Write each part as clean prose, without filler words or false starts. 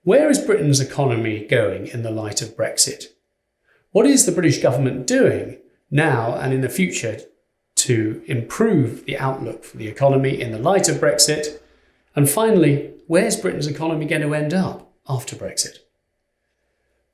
Where is Britain's economy going in the light of Brexit? What is the British government doing now and in the future to improve the outlook for the economy in the light of Brexit? And finally, where's Britain's economy going to end up after Brexit?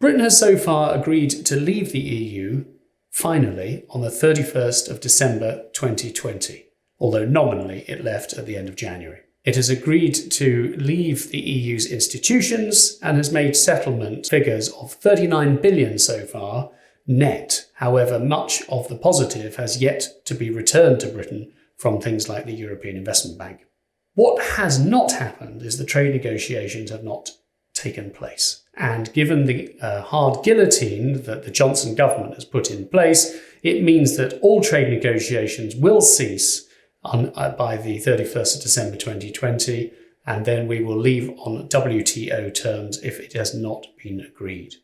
Britain has so far agreed to leave the EU, finally, on the 31st of December 2020, although nominally it left at the end of January. It has agreed to leave the EU's institutions and has made settlement figures of 39 billion so far, net. However, much of the positive has yet to be returned to Britain from things like the European Investment Bank. What has not happened is the trade negotiations have not taken place. And given the hard guillotine that the Johnson government has put in place, it means that all trade negotiations will cease by the 31st of December 2020, and then we will leave on WTO terms if it has not been agreed.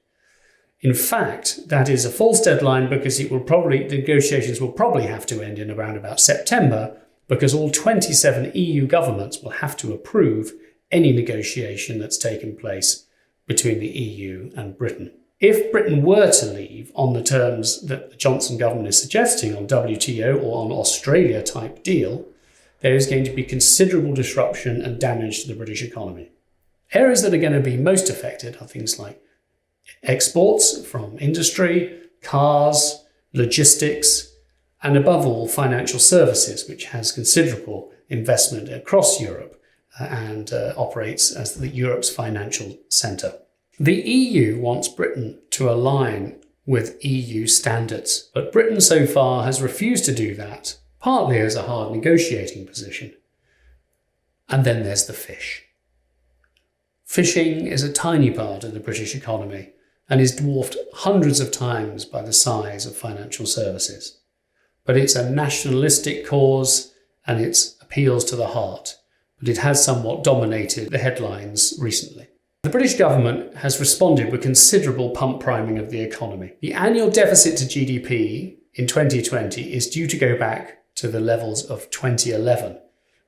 In fact, that is a false deadline because the negotiations will probably have to end in around about September, because all 27 EU governments will have to approve any negotiation that's taken place between the EU and Britain. If Britain were to leave on the terms that the Johnson government is suggesting on WTO or on Australia type deal, there is going to be considerable disruption and damage to the British economy. Areas that are going to be most affected are things like exports from industry, cars, logistics, and above all, financial services, which has considerable investment across Europe and operates as Europe's financial centre. The EU wants Britain to align with EU standards, but Britain so far has refused to do that, partly as a hard negotiating position. And then there's the fish. Fishing is a tiny part of the British economy and is dwarfed hundreds of times by the size of financial services. But it's a nationalistic cause and it appeals to the heart, but it has somewhat dominated the headlines recently. The British government has responded with considerable pump priming of the economy. The annual deficit to GDP in 2020 is due to go back to the levels of 2011,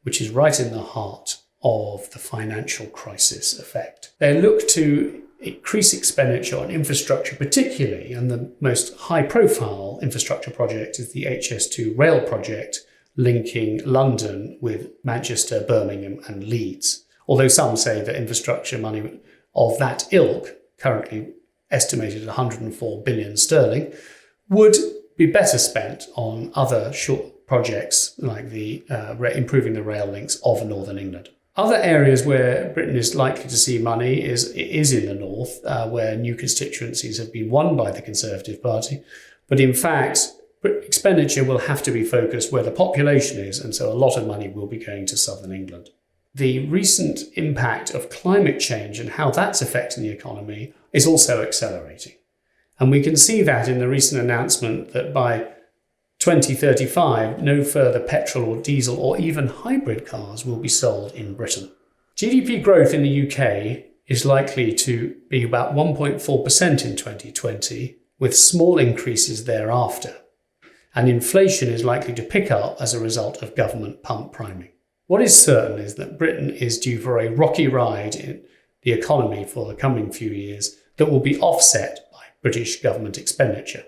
which is right in the heart of the financial crisis effect. They look to increase expenditure on infrastructure particularly, and the most high-profile infrastructure project is the HS2 rail project linking London with Manchester, Birmingham and Leeds. Although some say that infrastructure money of that ilk, currently estimated at 104 billion sterling, would be better spent on other short projects like the improving the rail links of Northern England. Other areas where Britain is likely to see money is in the north, where new constituencies have been won by the Conservative Party. But in fact, expenditure will have to be focused where the population is, and so a lot of money will be going to southern England. The recent impact of climate change and how that's affecting the economy is also accelerating. And we can see that in the recent announcement that by 2035, no further petrol or diesel or even hybrid cars will be sold in Britain. GDP growth in the UK is likely to be about 1.4% in 2020, with small increases thereafter. And inflation is likely to pick up as a result of government pump priming. What is certain is that Britain is due for a rocky ride in the economy for the coming few years that will be offset by British government expenditure.